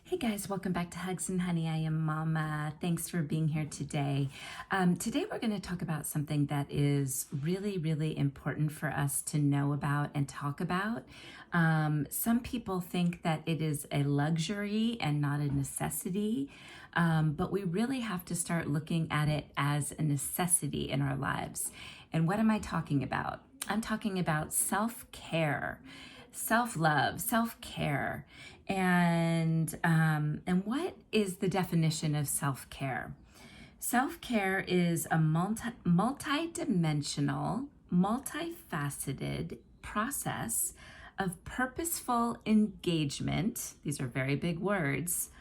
Hey guys, welcome back to Hugs and Honey. I am Mama. Thanks for being here today. Today we're going to talk about something that is really, really important for us to know about and talk about. Some people think that it is a luxury and not a necessity, but we really have to start looking at it as a necessity in our lives. And what am I talking about? I'm talking about self-care, self-love, self-care. And what is the definition of self-care? Self-care is a multi-dimensional, multifaceted process of purposeful engagement, these are very big words,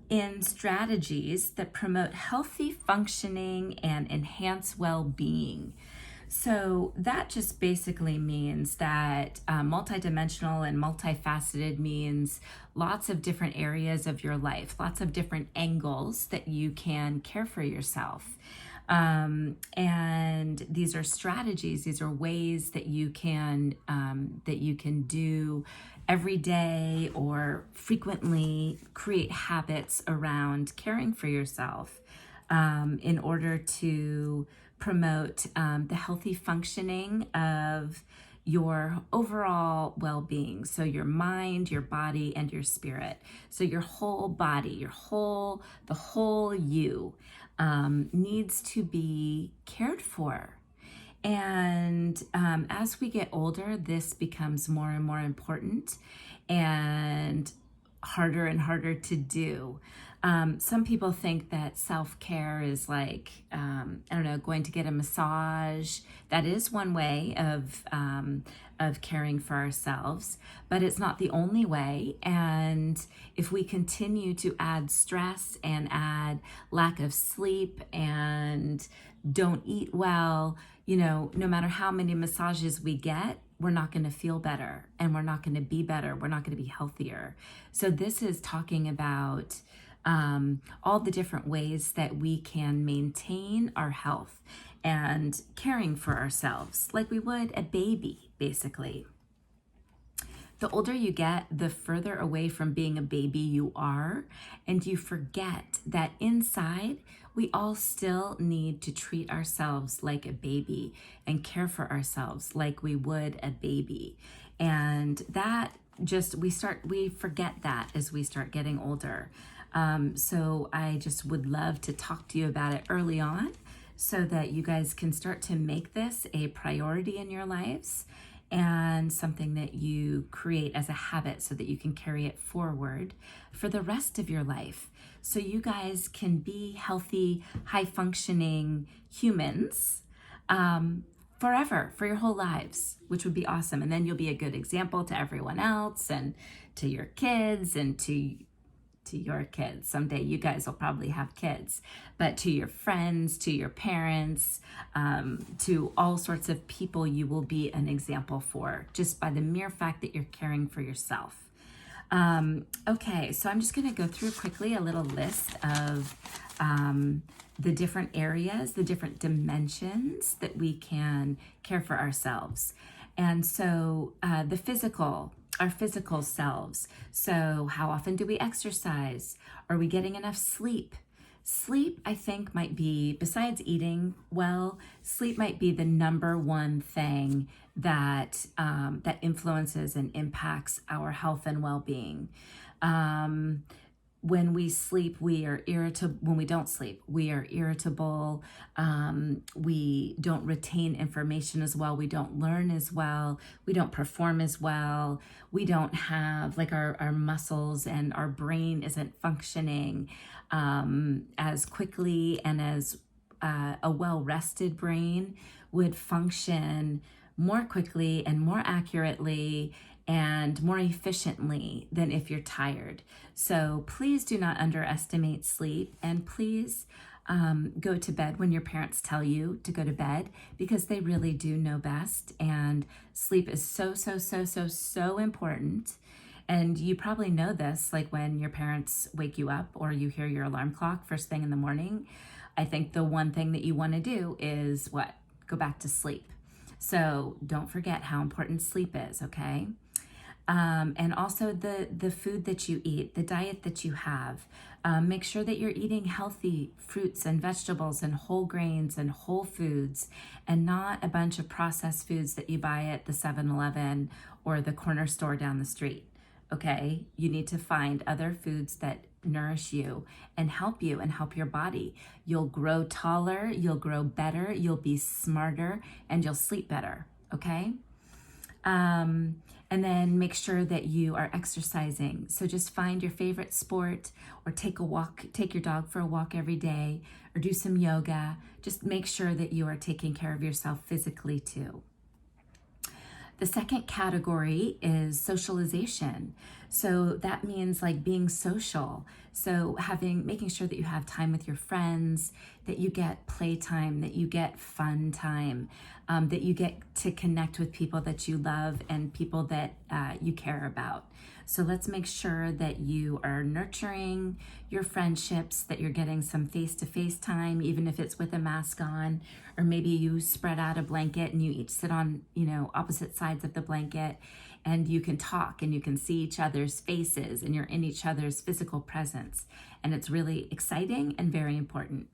in strategies that promote healthy functioning and enhance well-being. So that just basically means that multidimensional and multifaceted means lots of different areas of your life, lots of different angles that you can care for yourself. And these are strategies, these are ways that you can do every day or frequently create habits around caring for yourself in order to promote the healthy functioning of your overall well-being. So your mind, your body, and your spirit. So your whole body, the whole you needs to be cared for. And as we get older, this becomes more and more important and harder to do. Some people think that self-care is like, going to get a massage. That is one way of caring for ourselves, but it's not the only way. And if we continue to add stress and add lack of sleep and don't eat well, no matter how many massages we get, we're not going to feel better and we're not going to be better. We're not going to be healthier. So this is talking about all the different ways that we can maintain our health and caring for ourselves like we would a baby, basically. The older you get, the further away from being a baby you are, and you forget that inside we all still need to treat ourselves like a baby and care for ourselves like we would a baby. And that we forget that as we start getting older. So I just would love to talk to you about it early on so that you guys can start to make this a priority in your lives and something that you create as a habit so that you can carry it forward for the rest of your life. So you guys can be healthy, high-functioning humans forever, for your whole lives, which would be awesome. And then you'll be a good example to everyone else and to your kids and to your kids. Someday you guys will probably have kids, but to your friends, to your parents, to all sorts of people you will be an example for just by the mere fact that you're caring for yourself. Okay, so I'm just going to go through quickly a little list of the different areas, the different dimensions that we can care for ourselves. And so our physical selves. So how often do we exercise? Are we getting enough sleep? Sleep, I think, might be, besides eating well, sleep might be the number one thing that that influences and impacts our health and well-being. When we sleep, we are irritable. When we don't sleep, we are irritable. We don't retain information as well. We don't learn as well. We don't perform as well. We don't have, like, our muscles and our brain isn't functioning as quickly and as a well-rested brain would function more quickly and more accurately and more efficiently than if you're tired. So please do not underestimate sleep, and please go to bed when your parents tell you to go to bed, because they really do know best, and sleep is so important. And you probably know this, like when your parents wake you up or you hear your alarm clock first thing in the morning. I think the one thing that you want to do is what? Go back to sleep. So don't forget how important sleep is, okay? and also the food that you eat, the diet that you have. Make sure that you're eating healthy fruits and vegetables and whole grains and whole foods, and not a bunch of processed foods that you buy at the 7-Eleven or the corner store down the street. Okay, you need to find other foods that nourish you and help your body. You'll grow taller, you'll grow better, you'll be smarter, and you'll sleep better. Okay. And then make sure that you are exercising. So just find your favorite sport, or take a walk, take your dog for a walk every day, or do some yoga. Just make sure that you are taking care of yourself physically too. The second category is socialization. So that means like being social. So making sure that you have time with your friends, that you get playtime, that you get fun time, that you get to connect with people that you love and people that you care about. So let's make sure that you are nurturing your friendships, that you're getting some face-to-face time, even if it's with a mask on, or maybe you spread out a blanket and you each sit on, opposite sides of the blanket, and you can talk and you can see each other's faces and you're in each other's physical presence. And it's really exciting and very important.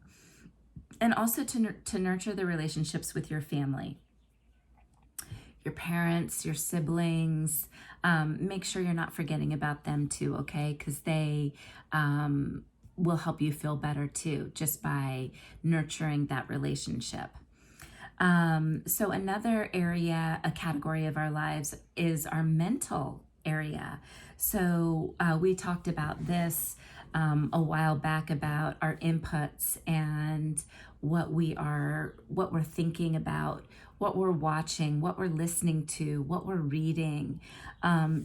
And also to nurture the relationships with your family, your parents, your siblings. Make sure you're not forgetting about them too, okay? Because they will help you feel better too, just by nurturing that relationship. So another area, a category of our lives, is our mental area. So we talked about this a while back, about our inputs and what we're thinking about, what we're watching, what we're listening to, what we're reading.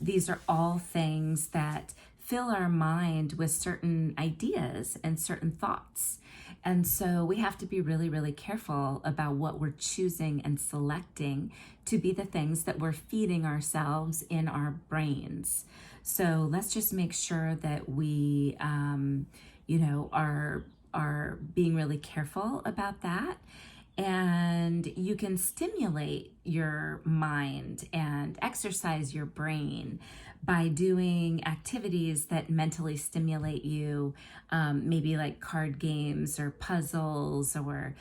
These are all things that fill our mind with certain ideas and certain thoughts. And so we have to be really, really careful about what we're choosing and selecting to be the things that we're feeding ourselves in our brains. So let's just make sure that we, are being really careful about that. And you can stimulate your mind and exercise your brain by doing activities that mentally stimulate you, maybe like card games or puzzles or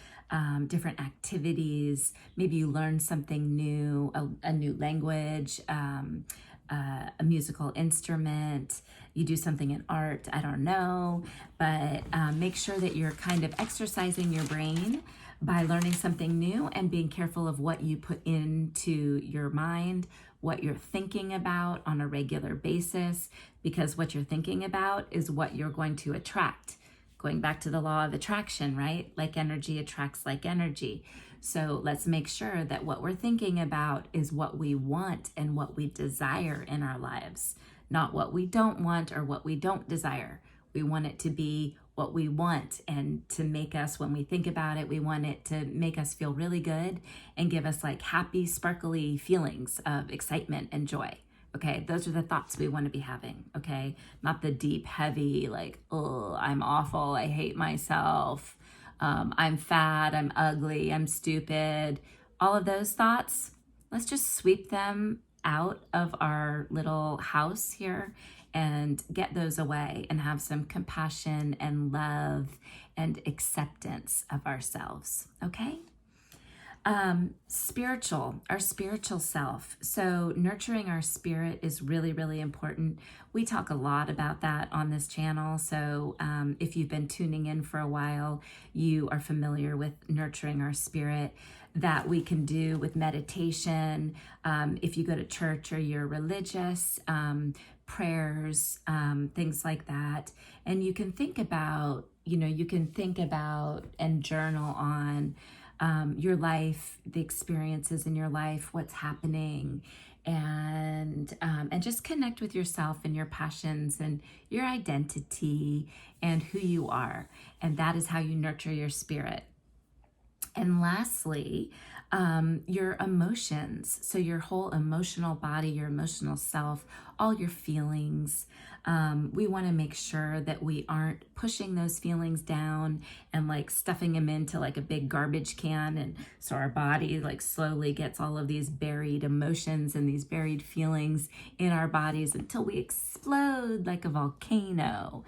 different activities. Maybe you learn something new, a new language, a musical instrument, you do something in art, I don't know, but make sure that you're kind of exercising your brain by learning something new and being careful of what you put into your mind, what you're thinking about on a regular basis, because what you're thinking about is what you're going to attract. Going back to the law of attraction, right? Like energy attracts like energy. So let's make sure that what we're thinking about is what we want and what we desire in our lives, not what we don't want or what we don't desire. We want it to be what we want, and to make us, when we think about it, we want it to make us feel really good and give us like happy, sparkly feelings of excitement and joy. Okay, those are the thoughts we want to be having, okay? Not the deep, heavy, like, oh, I'm awful, I hate myself, I'm fat, I'm ugly, I'm stupid. All of those thoughts, let's just sweep them out of our little house here and get those away and have some compassion and love and acceptance of ourselves, okay? Our spiritual self. So nurturing our spirit is really, really important. We talk a lot about that on this channel. So if you've been tuning in for a while, you are familiar with nurturing our spirit, that we can do with meditation. If you go to church or you're religious, prayers, things like that. And you can think about, and journal on your life, the experiences in your life, what's happening, and just connect with yourself and your passions and your identity and who you are. And that is how you nurture your spirit. And lastly, your emotions. So your whole emotional body, your emotional self, all your feelings. We want to make sure that we aren't pushing those feelings down and like stuffing them into like a big garbage can. And so our body like slowly gets all of these buried emotions and these buried feelings in our bodies until we explode like a volcano.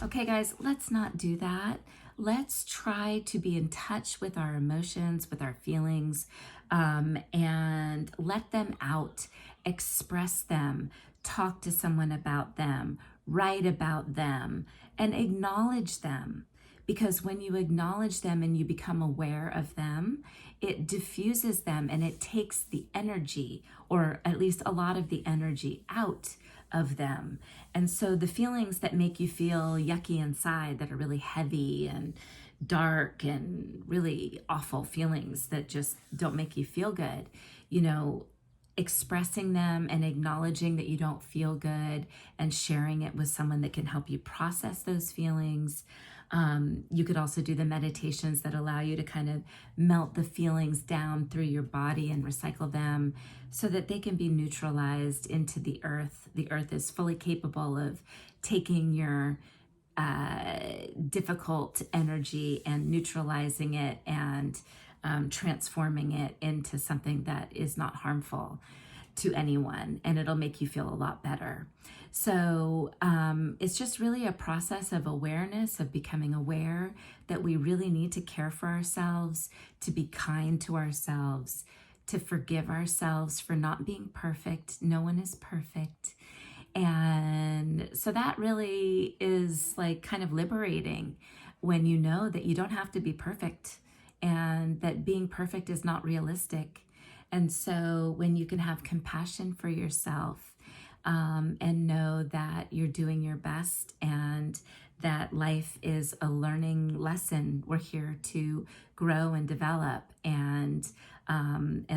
Okay, guys, let's not do that. Let's try to be in touch with our emotions, with our feelings, and let them out, express them, talk to someone about them, write about them, and acknowledge them. Because when you acknowledge them and you become aware of them, it diffuses them and it takes the energy, or at least a lot of the energy, out of them. And so the feelings that make you feel yucky inside, that are really heavy and dark and really awful feelings that just don't make you feel good, you know, expressing them and acknowledging that you don't feel good and sharing it with someone that can help you process those feelings. You could also do the meditations that allow you to kind of melt the feelings down through your body and recycle them so that they can be neutralized into the earth. The earth is fully capable of taking your difficult energy and neutralizing it and transforming it into something that is not harmful to anyone, and it'll make you feel a lot better. So it's just really a process of awareness, of becoming aware that we really need to care for ourselves, to be kind to ourselves, to forgive ourselves for not being perfect. No one is perfect. And so that really is like kind of liberating when you know that you don't have to be perfect and that being perfect is not realistic. And so when you can have compassion for yourself and know that you're doing your best and that life is a learning lesson, we're here to grow and develop, and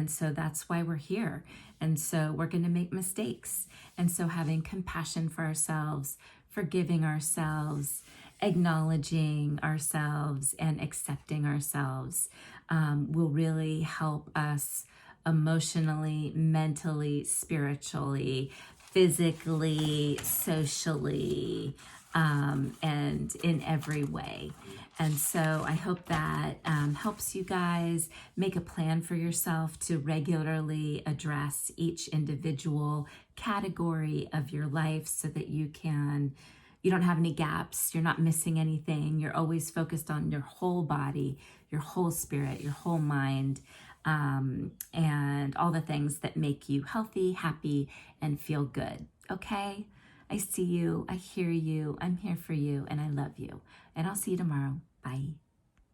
so that's why we're here. And so we're going to make mistakes. And so having compassion for ourselves, forgiving ourselves, acknowledging ourselves, and accepting ourselves will really help us emotionally, mentally, spiritually, physically, socially, and in every way. And so I hope that helps you guys make a plan for yourself to regularly address each individual category of your life so that you don't have any gaps, you're not missing anything, you're always focused on your whole body, your whole spirit, your whole mind, and all the things that make you healthy, happy, and feel good. Okay? I see you, I hear you, I'm here for you, and I love you. And I'll see you tomorrow. Bye.